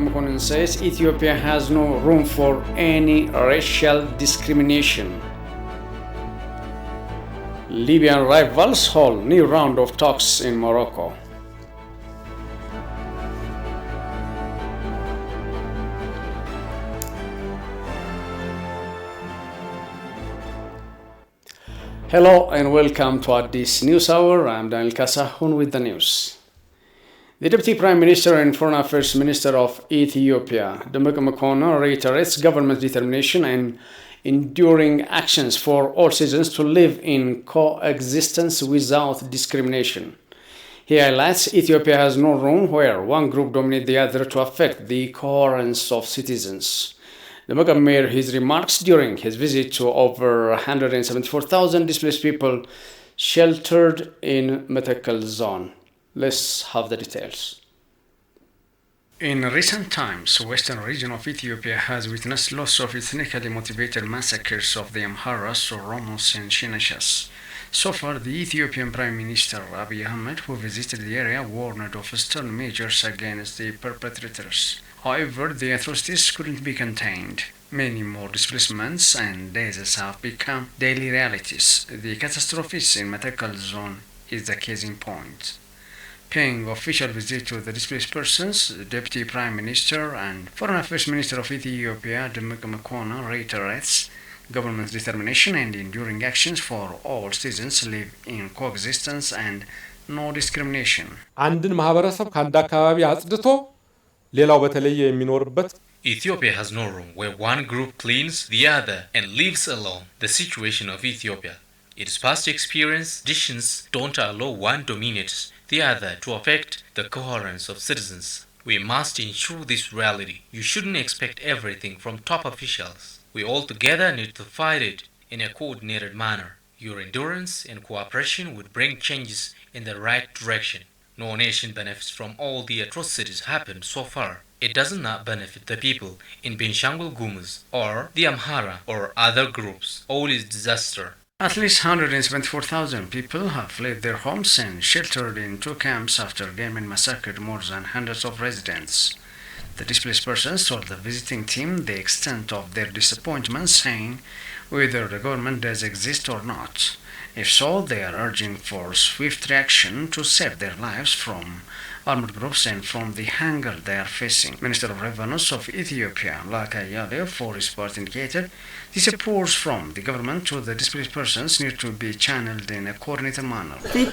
Mekonnen says Ethiopia has no room for any racial discrimination. Libyan rivals hold new round of talks in Morocco. Hello and welcome to this news hour. I'm Daniel Kasahun with the news. The Deputy Prime Minister and Foreign Affairs Minister of Ethiopia, Demeke Mekonnen, reiterates government's determination and enduring actions for all citizens to live in coexistence without discrimination. He highlights Ethiopia has no room where one group dominates the other to affect the coherence of citizens. Demeke made his remarks during his visit to over 174,000 displaced people sheltered in Metakel zone. Let's have the details. In recent times, western region of Ethiopia has witnessed lots of ethnically motivated massacres of the Amharas, Oromos and Shinashas. So far, the Ethiopian Prime Minister Abiy Ahmed, who visited the area, warned of stern measures against the perpetrators. However, the atrocities couldn't be contained. Many more displacements and deaths have become daily realities. The catastrophes in Metakel zone is the case in point. Paying official visit to the displaced persons, the Deputy Prime Minister and Foreign Affairs Minister of Ethiopia, Demeke Mekonnen, reiterates government's determination and enduring actions for all citizens to live in coexistence and no discrimination. አንድን ማህበረሰብ ከአንድ አካባቢ አጽድቶ ሌላው በተለየ የሚኖርበት Ethiopia has no room where one group cleans the other and lives alone. The situation of Ethiopia, its past experience, traditions don't allow one dominates the other to affect the coherence of citizens. We must ensure this reality. You shouldn't expect everything from top officials. We all together need to fight it in a coordinated manner. Your endurance and cooperation would bring changes in the right direction. No nation benefits from all the atrocities happened so far. It does not benefit the people in Benishangul Gumuz or the Amhara or other groups. All is disaster. At least 174,000 people have fled their homes and sheltered in two camps after gunmen massacred more than hundreds of residents. The displaced persons told the visiting team the extent of their disappointment, saying whether the government does exist or not. If so, they are urging for swift reaction to save their lives from armed groups and from the hunger they are facing. Minister of Revenues of Ethiopia, Laka Yale, for his part indicated the support from the government to the displaced persons need to be channeled in a coordinated manner. We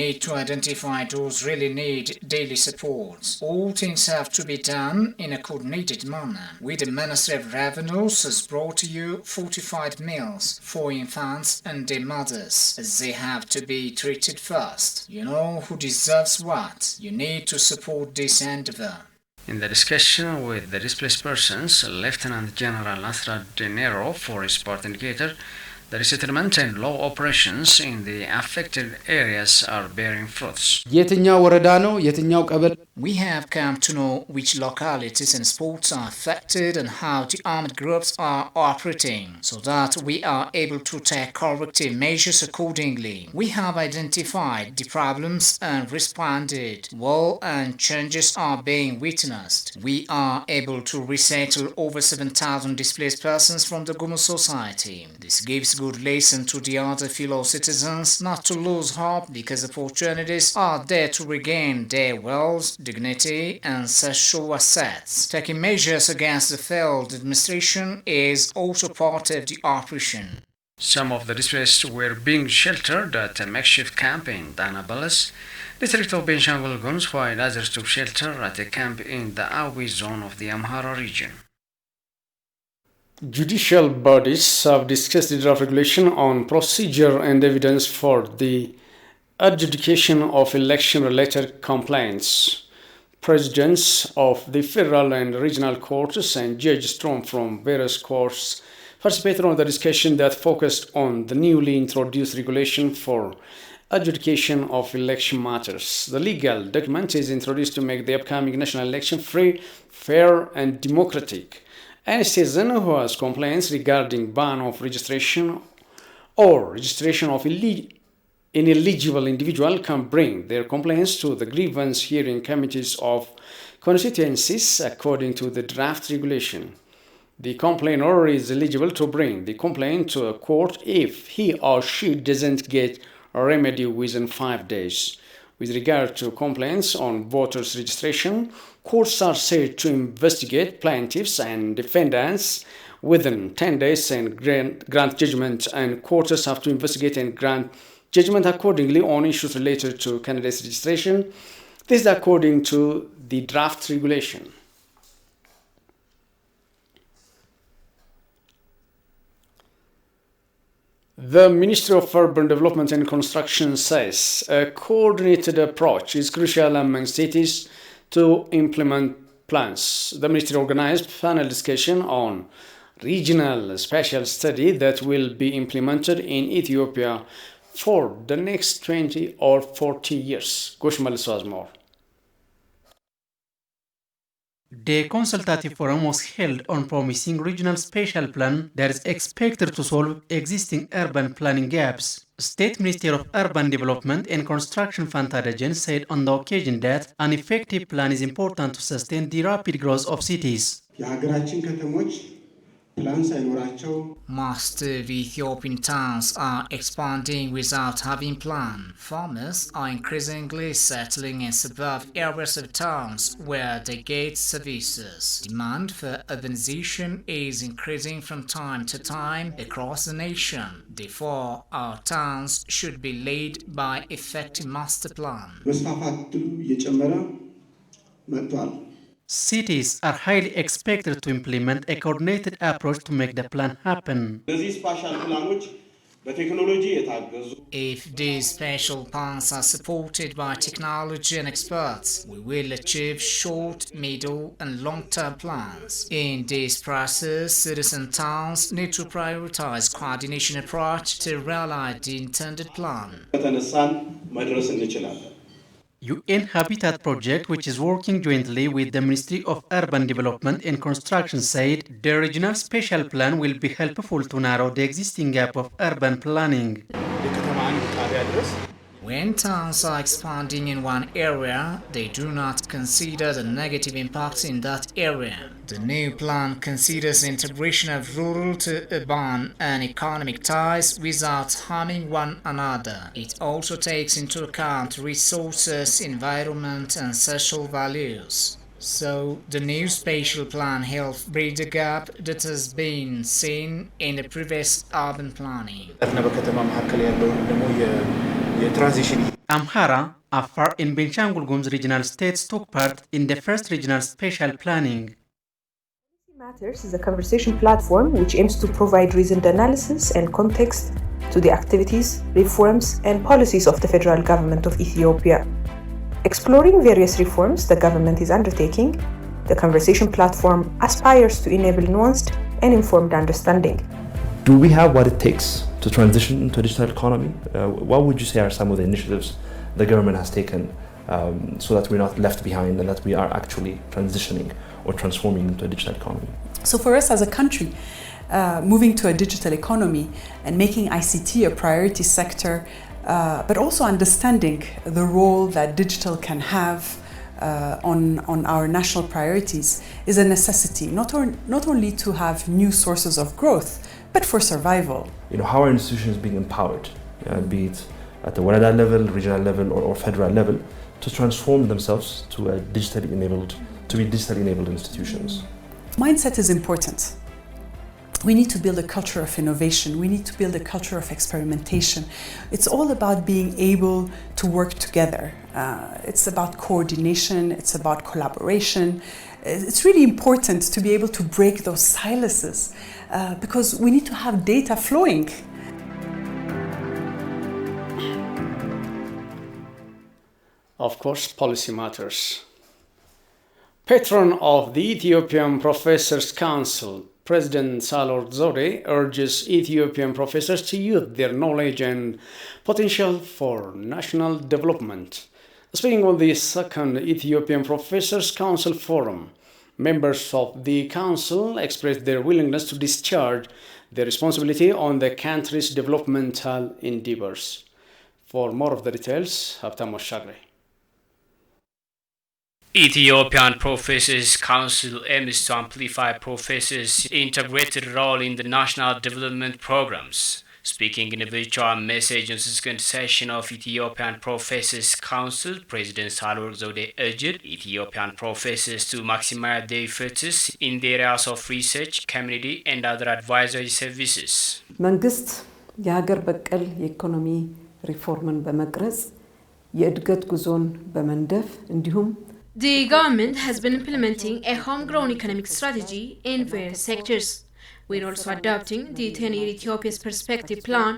need to identify those really need daily support. All things have to be done in a coordinated manner. With the Ministry of Revenues has brought to you fortified meals for infants and their mothers, as they have to be treated first. You know who deserves what. You need to support this endeavor. In the discussion with the displaced persons, Lieutenant General Asra Denero, for his part, indicated the resettlement and law operations in the affected areas are bearing fruits. We have come to know which localities and spots are affected and how the armed groups are operating, so that we are able to take corrective measures accordingly. We have identified the problems and responded well, and changes are being witnessed. We are able to resettle over 7,000 displaced persons from the Gumuz society. This gives good lesson to the other fellow citizens not to lose hope, because opportunities are there to regain their wealth, dignity and social assets. Taking measures against the failed administration is also part of the operation. Some of the displaced were being sheltered at a makeshift camp in Danabalas, district of Benishangul Gumuz, while others took shelter at a camp in the Awi zone of the Amhara region. Judicial bodies have discussed the draft regulation on procedure and evidence for the adjudication of election-related complaints. Presidents of the federal and regional courts and judges drawn from various courts participated on the discussion that focused on the newly introduced regulation for adjudication of election matters. The legal document is introduced to make the upcoming national election free, fair, and democratic. Any citizen who has complaints regarding ban of registration or registration of any eligible individual can bring their complaints to the grievance hearing committees of constituencies according to the draft regulation. The complainant is eligible to bring the complaint to a court if he or she doesn't get a remedy within 5 days. With regard to complaints on voters' registration, courts are said to investigate plaintiffs and defendants within 10 days and grant judgment, and courts have to investigate and grant judgment accordingly on issues related to candidates' registration. This is according to the draft regulation. The Ministry of Urban Development and Construction says a coordinated approach is crucial among cities to implement plans. The ministry organized a panel discussion on regional special study that will be implemented in Ethiopia for the next 20 or 40 years. Goshmal Swazmore. The consultative forum was held on promising regional spatial plan that is expected to solve existing urban planning gaps. State Minister of Urban Development and Construction Fanta Dajan said on the occasion that an effective plan is important to sustain the rapid growth of cities. Most of Ethiopian towns are expanding without having plan. Farmers are increasingly settling in suburban areas of towns where they get services. Demand for urbanization is increasing from time to time across the nation. Therefore, our towns should be led by effective master plan. Cities are highly expected to implement a coordinated approach to make the plan happen. If these special plans are supported by technology and experts, we will achieve short, middle, and long-term plans. In this process, cities and towns need to prioritize coordination approach to realize the intended plan. UN Habitat Project, which is working jointly with the Ministry of Urban Development and Construction, said the regional spatial plan will be helpful to narrow the existing gap of urban planning. When towns are expanding in one area, they do not consider the negative impacts in that area. The new plan considers the integration of rural to urban and economic ties without harming one another. It also takes into account resources, environment, and social values. So, the new spatial plan helps bridge the gap that has been seen in the previous urban planning. Amhara, Afar, and Benshangul Gumuz regional states took part in the first regional spatial planning. Matters is a conversation platform which aims to provide reasoned analysis and context to the activities, reforms, and policies of the federal government of Ethiopia. Exploring various reforms the government is undertaking, the conversation platform aspires to enable nuanced and informed understanding. Do we have what it takes to transition into a digital economy? What would you say are some of the initiatives the government has taken so that we're not left behind and that we are actually transitioning or transforming into a digital economy? So for us as a country, moving to a digital economy and making ICT a priority sector, but also understanding the role that digital can have on our national priorities is a necessity, not only to have new sources of growth, but for survival. How are institutions being empowered, be it at the Warada level, regional level, or federal level, to transform themselves to be digitally enabled institutions? Mindset is important. We need to build a culture of innovation. We need to build a culture of experimentation. It's all about being able to work together. It's about coordination. It's about collaboration. It's really important to be able to break those silences because we need to have data flowing. Of course, policy matters. Patron of the Ethiopian Professors Council, President Sahle Zawde urges Ethiopian professors to use their knowledge and potential for national development. Speaking on the second Ethiopian Professors Council Forum, members of the council expressed their willingness to discharge their responsibility on the country's developmental endeavors. For more of the details, Habtam Shagre. Ethiopian Professors Council aims to amplify professors' integrated role in the national development programs. Speaking in a virtual message on the second session of Ethiopian Professors Council, President Sahle-Work Zewde urged Ethiopian professors to maximize their efforts in the areas of research, community, and other advisory services. መንግስት የሀገር በቀል የኢኮኖሚ ሪፎርምን በመቅረጽ የእድገት ጉዞን በመንደፍ እንዲሁም The government has been implementing a homegrown economic strategy in various sectors. We're also adopting the 10-year Ethiopia's Perspective Plan,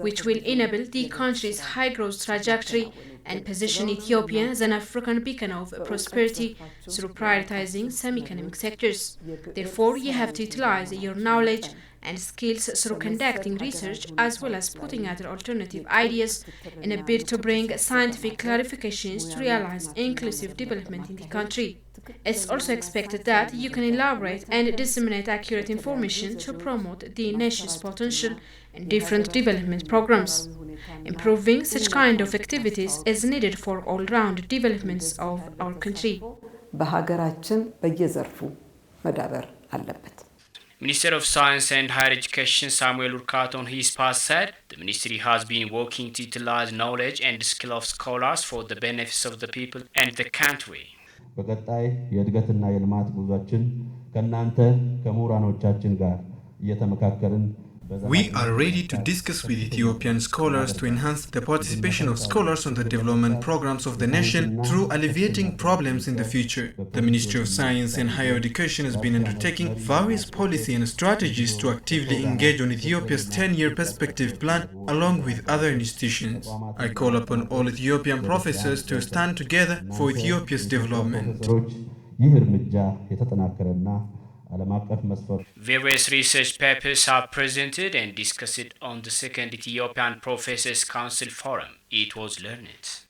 which will enable the country's high growth trajectory and position Ethiopia as an African beacon of prosperity through prioritizing some economic sectors. Therefore, you have to utilize your knowledge and skills through conducting research as well as putting other alternative ideas in a bid to bring scientific clarifications to realize inclusive development in the country. It's also expected that you can elaborate and disseminate accurate information to promote the nation's potential in different development programs. Improving such kind of activities is needed for all-round developments of our country. በሀገራችን በየዘርፉ መዳበር አለበት። Minister of Science and Higher Education Samuel Urkato on his part said the ministry has been working to utilize knowledge and skill of scholars for the benefits of the people and the country. በቀጣይ የእድገትና የልማት ጉዟችን ከናንተ ከምሁራኖቻችን ጋር እየተመካከርን We are ready to discuss with Ethiopian scholars to enhance the participation of scholars on the development programs of the nation through alleviating problems in the future. The Ministry of Science and Higher Education has been undertaking various policy and strategies to actively engage on Ethiopia's 10-year perspective plan along with other institutions. I call upon all Ethiopian professors to stand together for Ethiopia's development. Various research papers are presented and discussed on the second Ethiopian Professors Council Forum. It was learned.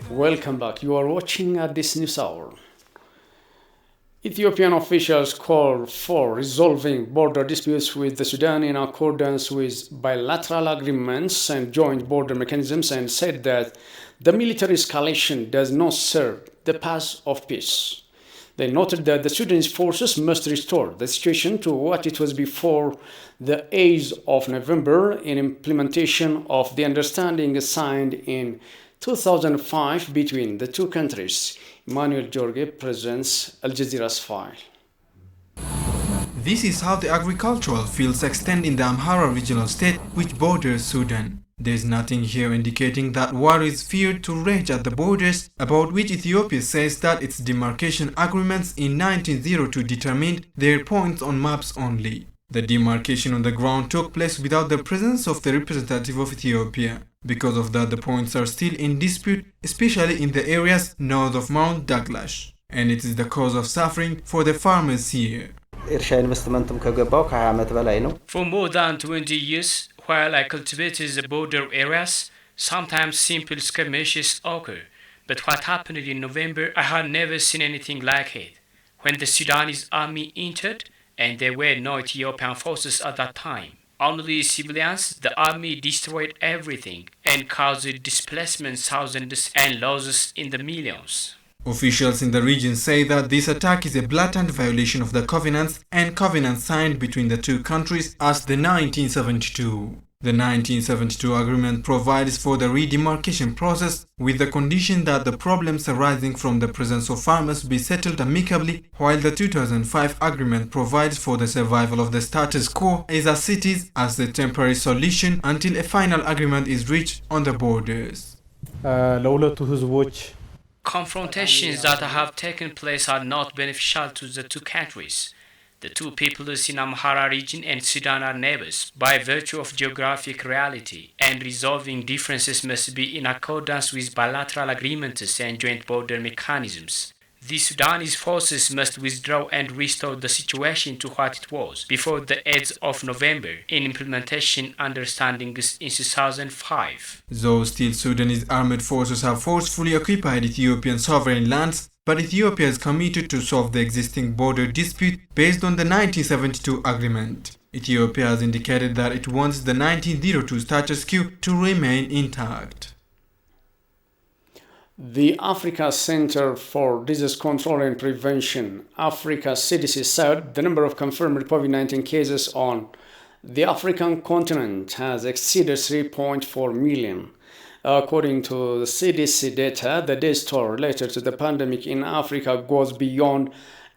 Welcome back. You are watching Addis News Hour. Ethiopian officials call for resolving border disputes with the Sudan in accordance with bilateral agreements and joint border mechanisms and said that the military escalation does not serve the path of peace. They noted that the Sudanese forces must restore the situation to what it was before the 8th of November in implementation of the understanding signed in 2005 between the two countries. Emmanuel Jorge presents Al Jazeera's file. This is how the agricultural fields extend in the Amhara regional state which borders Sudan. There is nothing here indicating that war is feared to rage at the borders, about which Ethiopia says that its demarcation agreements in 1902 determined their points on maps only. The demarcation on the ground took place without the presence of the representative of Ethiopia. Because of that, the points are still in dispute, especially in the areas north of Mount Douglas, and it is the cause of suffering for the farmers here. For more than 20 years, while I cultivated the border areas, sometimes simple skirmishes occur. But what happened in November, I had never seen anything like it. When the Sudanese army entered, and there were no Ethiopian forces at that time, only civilians, the army destroyed everything and caused displacement thousands and losses in the millions. Officials in the region say that this attack is a blatant violation of the covenants signed between the two countries as the 1972. The 1972 agreement provides for the redemarcation process with the condition that the problems arising from the presence of farmers be settled amicably, while the 2005 agreement provides for the survival of the status quo as it is as the temporary solution until a final agreement is reached on the borders. Confrontations that have taken place are not beneficial to the two countries. The two peoples in Amhara region and Sudan are neighbors by virtue of geographic reality, and resolving differences must be in accordance with bilateral agreements and joint border mechanisms. The Sudanese forces must withdraw and restore the situation to what it was before the 8th of November in implementation understandings in 2005. Though still Sudanese armed forces have forcefully occupied Ethiopian sovereign lands, but Ethiopia is committed to solve the existing border dispute based on the 1972 agreement. Ethiopia has indicated that it wants the 1902 status quo to remain intact. The Africa Center for Disease Control and Prevention, Africa CDC, said the number of confirmed COVID-19 cases on the African continent has exceeded 3.4 million. According to the CDC data, the death toll related to the pandemic in Africa goes beyond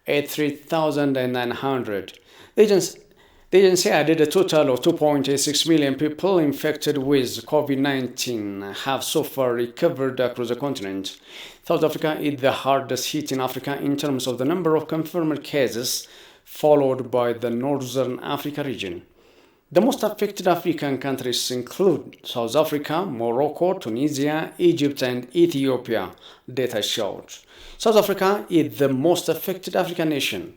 3,900. The agency added a total of 2.86 million people infected with COVID-19 have so far recovered across the continent. South Africa is the hardest hit in Africa in terms of the number of confirmed cases, followed by the Northern Africa region. The most affected African countries include South Africa, Morocco, Tunisia, Egypt, and Ethiopia, data showed. South Africa is the most affected African nation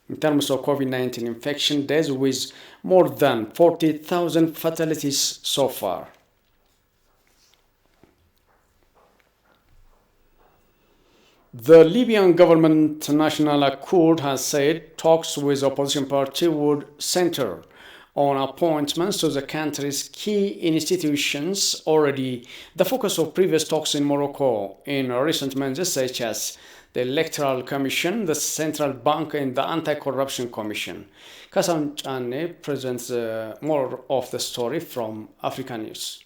in terms of COVID-19 infection deaths, with more than 40,000 fatalities so far. The Libyan government National Accord has said talks with opposition party would center on appointments to the country's key institutions, already the focus of previous talks in Morocco in recent months, such as the Electoral Commission, the Central Bank, and the Anti-Corruption Commission. Kasan Chane presents more of the story from Africa News.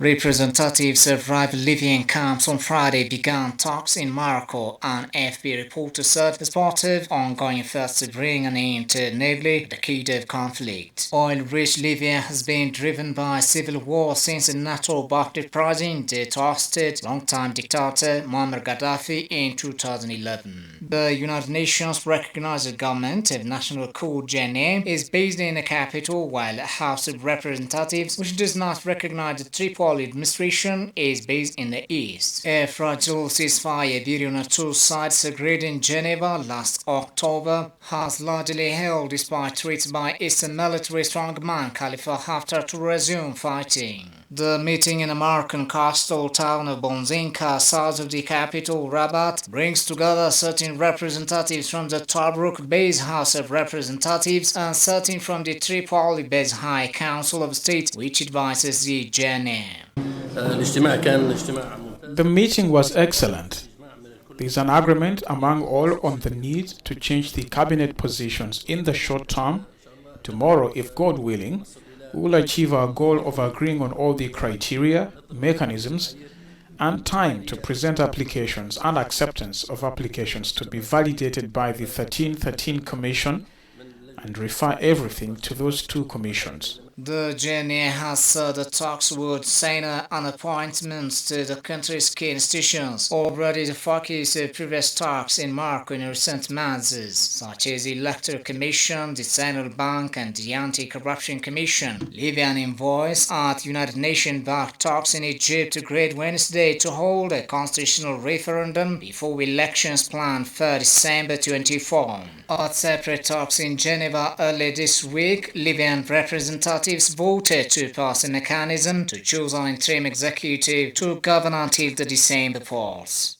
Representatives of rival Libyan camps on Friday began talks in Morocco, an AFP reporter said, as part of ongoing efforts to bring an end to the Kiev conflict. Oil-rich Libya has been driven by civil war since the NATO-backed president ousted long-time dictator Muammar Gaddafi in 2011. The United Nations recognized the government of National Accord JNA is based in the capital, while the House of Representatives, which does not recognize the Tripoli Tripoli administration is based in the east. A fragile ceasefire between the two sides agreed in Geneva last October has largely held despite threats by Eastern military strongman Khalifa Haftar to resume fighting. The meeting in the Moroccan coastal town of Bonzinka, south of the capital Rabat, brings together certain representatives from the Tobruk-based House of Representatives and certain from the Tripoli-based High Council of State, which advises the GNA. The meeting was excellent. There is an agreement among all on the need to change the cabinet positions in the short term. Tomorrow, if God willing, we will achieve our goal of agreeing on all the criteria, mechanisms, and time to present applications and acceptance of applications to be validated by the 1313 Commission and refer everything to those two commissions. The GNA has said the talks would center on appointments to the country's key institutions, already the focus of previous talks in Morocco in recent months, such as the Electoral Commission, the Central Bank, and the Anti-Corruption Commission. Libyan envoys at United Nations-backed talks in Egypt agreed Wednesday to hold a constitutional referendum before elections planned for December 24. At separate talks in Geneva early this week, Libyan representatives voted to pass a mechanism to choose an interim executive to govern until the December polls.